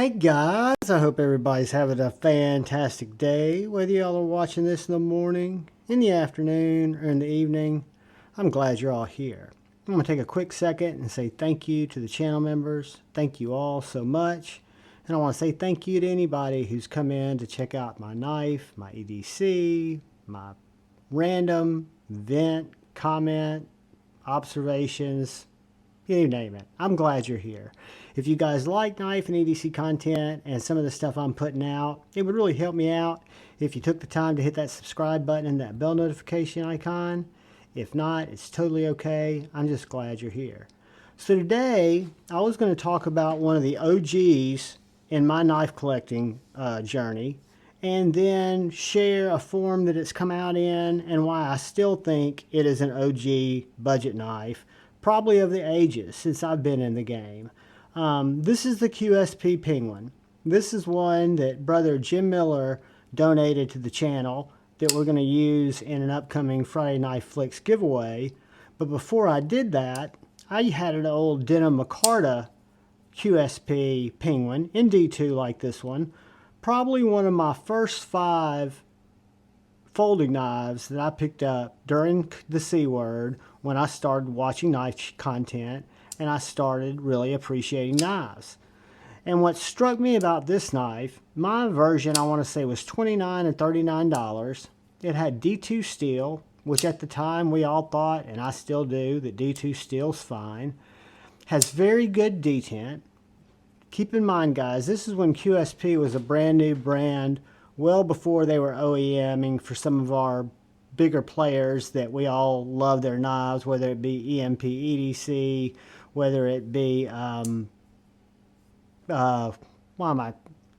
Hey guys, I hope everybody's having a fantastic day. Whether y'all are watching this in the morning, in the afternoon, or in the evening, I'm glad you're all here. I'm going to take a quick second and say thank you to the channel members. Thank you all so much. And I want to say thank you to anybody who's come in to check out my knife, my EDC, my random, vent, comment, observations, you name it. I'm glad you're here. If you guys like knife and EDC content and some of the stuff I'm putting out, it would really help me out if you took the time to hit that subscribe button and that bell notification icon. If not, it's totally okay. I'm just glad you're here. So today, I was going to talk about one of the OGs in my knife collecting journey, and then share a form that it's come out in and why I still think it is an OG budget knife, probably of the ages since I've been in the game. This is the QSP Penguin. This is one that brother Jim Miller donated to the channel that we're going to use in an upcoming Friday Night Flicks giveaway. But before I did that, I had an old Denim Micarta QSP Penguin in D2 like this one. Probably one of my first 5 folding knives that I picked up during the C word when I started watching knife content and I started really appreciating knives. And what struck me about this knife, my version I want to say was $29 and $39. It had D2 steel, which at the time we all thought, and I still do, that D2 steel's fine. Has very good detent. Keep in mind, guys, this is when QSP was a brand new brand, well before they were OEMing for some of our bigger players that we all love their knives, whether it be EMP EDC, whether it be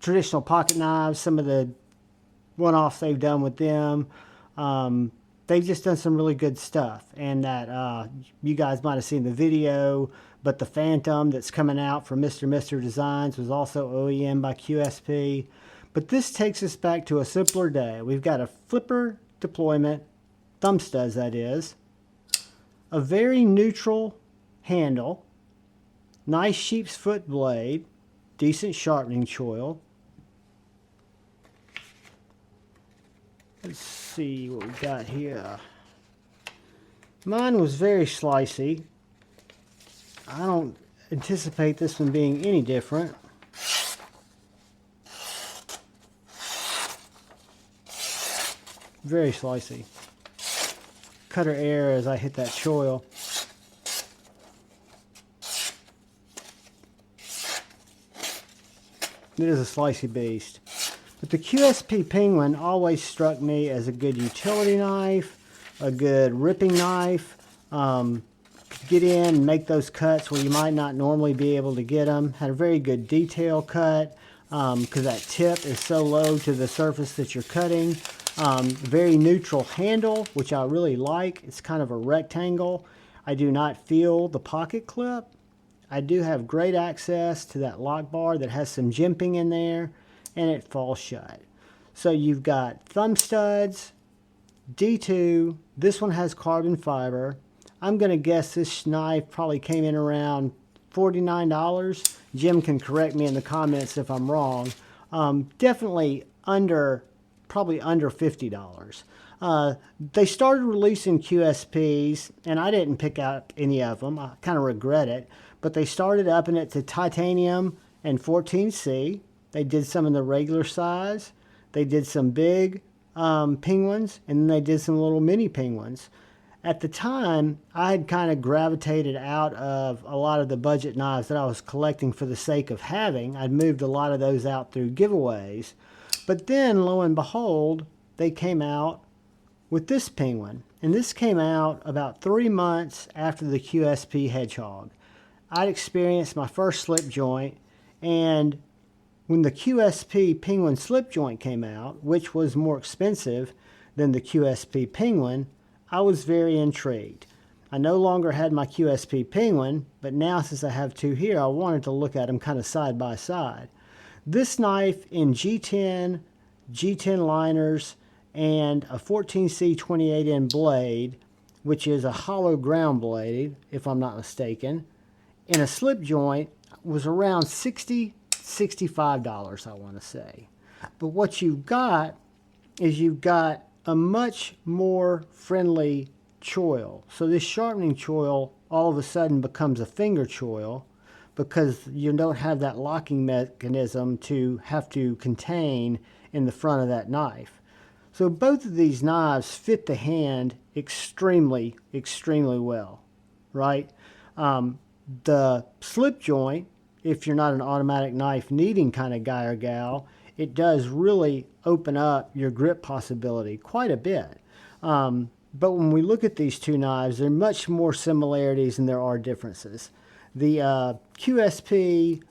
traditional pocket knives, some of the one-offs they've done with them. They've just done some really good stuff, and that you guys might have seen the video, but the Phantom that's coming out from Mr. Designs was also OEM by QSP. But this takes us back to a simpler day. We've got a flipper deployment, thumb studs that is, a very neutral handle, nice sheep's foot blade, decent sharpening choil. Let's see what we got here. Mine was very slicey. I don't anticipate this one being any different. Very slicey. Cutter air as I hit that choil. It is a slicey beast. But the QSP Penguin always struck me as a good utility knife, a good ripping knife. Get in and make those cuts where you might not normally be able to get them. Had a very good detail cut because that tip is so low to the surface that you're cutting. Very neutral handle, which I really like. It's kind of a rectangle. I do not feel the pocket clip. I do have great access to that lock bar that has some jimping in there, and it falls shut. So you've got thumb studs, D2. This one has carbon fiber. I'm going to guess this knife probably came in around $49. Jim can correct me in the comments if I'm wrong. Definitely probably under $50. They started releasing QSPs, and I didn't pick out any of them. I kind of regret it. But they started upping it to titanium and 14C. They did some in the regular size. They did some big penguins, and then they did some little mini penguins. At the time, I had kind of gravitated out of a lot of the budget knives that I was collecting for the sake of having. I'd moved a lot of those out through giveaways. But then, lo and behold, they came out with this penguin. And this came out about 3 months after the QSP Hedgehog. I'd experienced my first slip joint, and when the QSP Penguin slip joint came out, which was more expensive than the QSP Penguin, I was very intrigued. I no longer had my QSP Penguin, but now since I have 2 here, I wanted to look at them kind of side by side. This knife in G10, G10 liners, and a 14C 28N blade, which is a hollow ground blade, if I'm not mistaken, in a slip joint was around $60 $65, I want to say. But what you've got is you've got a much more friendly choil. So this sharpening choil all of a sudden becomes a finger choil because you don't have that locking mechanism to have to contain in the front of that knife. So both of these knives fit the hand extremely, extremely well, right? The slip joint, if you're not an automatic knife needing kind of guy or gal, it does really open up your grip possibility quite a bit. But when we look at these two knives, there are much more similarities than there are differences. The QSP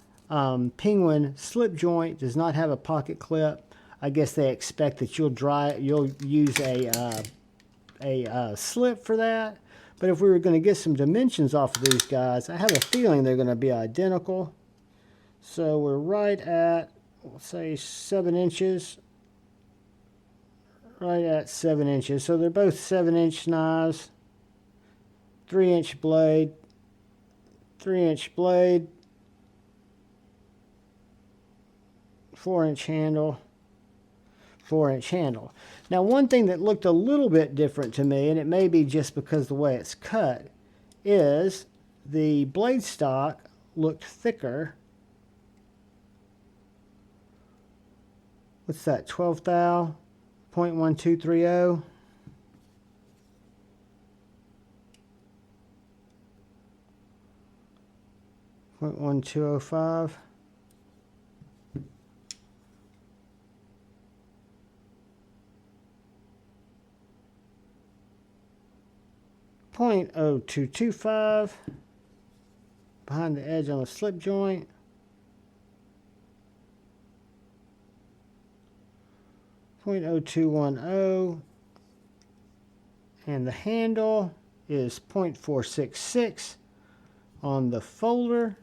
Penguin slip joint does not have a pocket clip. I guess they expect that you'll use a slip for that. But if we were going to get some dimensions off of these guys, I have a feeling they're going to be identical. So we're right at, we'll say 7 inches. Right at 7 inches. So they're both 7-inch knives. 3-inch blade. 3-inch blade. 4-inch handle. 4-inch handle. Now, one thing that looked a little bit different to me, and it may be just because of the way it's cut, is the blade stock looked thicker. What's that, 12 thou, 0.1230? .1205. .0225 behind the edge on the slip joint. .0210, and the handle is .466 on the folder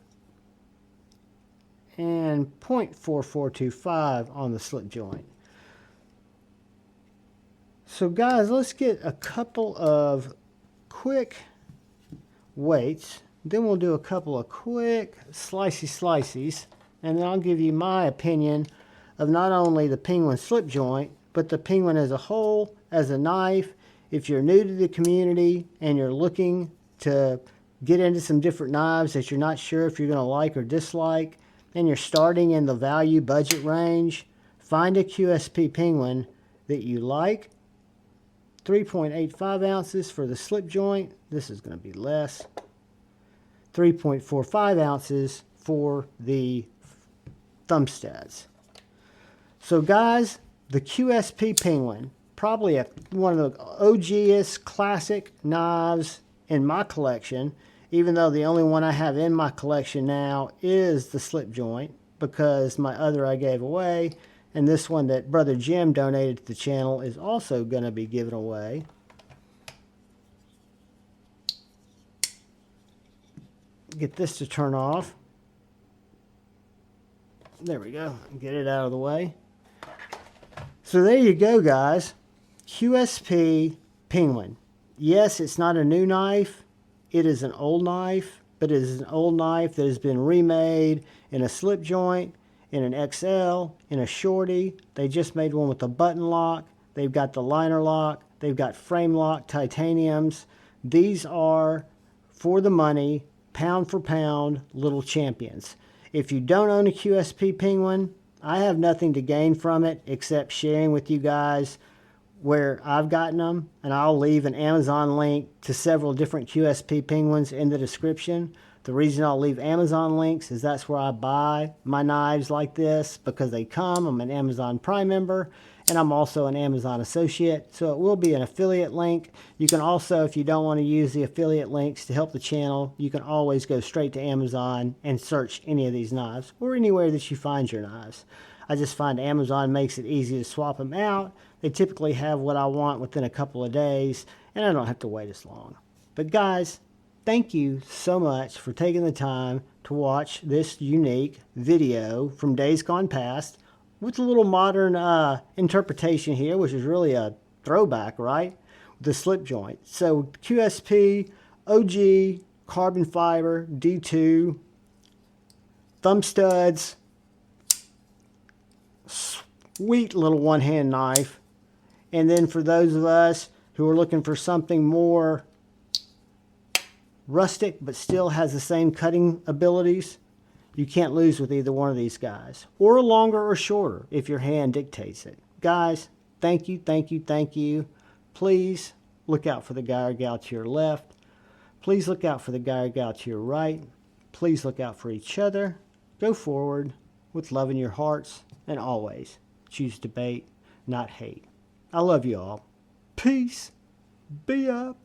and .4425 on the slip joint. So guys, let's get a couple of quick weights, then we'll do a couple of quick slices, and then I'll give you my opinion of not only the Penguin slip joint, but the Penguin as a whole, as a knife. If you're new to the community and you're looking to get into some different knives that you're not sure if you're going to like or dislike, and you're starting in the value budget range, find a QSP Penguin that you like. 3.85 ounces for the slip joint. This is going to be less. 3.45 ounces for the thumb studs. So guys, the QSP Penguin, probably one of the OGest classic knives in my collection, even though the only one I have in my collection now is the slip joint, because my other I gave away. And this one that Brother Jim donated to the channel is also going to be given away. Get this to turn off. There we go. Get it out of the way. So there you go, guys. QSP Penguin. Yes, it's not a new knife. It is an old knife, but it is an old knife that has been remade in a slip joint, in an XL, in a shorty. They just made one with a button lock. They've got the liner lock. They've got frame lock titaniums. These are, for the money, pound for pound, little champions. If you don't own a QSP Penguin, I have nothing to gain from it except sharing with you guys where I've gotten them, and I'll leave an Amazon link to several different QSP Penguins in the description. The reason I'll leave Amazon links is that's where I buy my knives like this, because they come. I'm an Amazon Prime member, and I'm also an Amazon associate, so it will be an affiliate link. You can also, if you don't want to use the affiliate links to help the channel, you can always go straight to Amazon and search any of these knives, or anywhere that you find your knives. I just find Amazon makes it easy to swap them out. They typically have what I want within a couple of days, and I don't have to wait as long. But guys, thank you so much for taking the time to watch this unique video from days gone past with a little modern interpretation here, which is really a throwback, right? The slip joint. So QSP, OG, carbon fiber, D2, thumb studs, sweet little one-hand knife. And then for those of us who are looking for something more rustic but still has the same cutting abilities, you can't lose with either one of these guys. Or longer or shorter if your hand dictates it. Guys, thank you, thank you, thank you. Please look out for the guy or gal to your left. Please look out for the guy or gal to your right. Please look out for each other. Go forward with love in your hearts, and always choose debate, not hate. I love you all. Peace. Be up.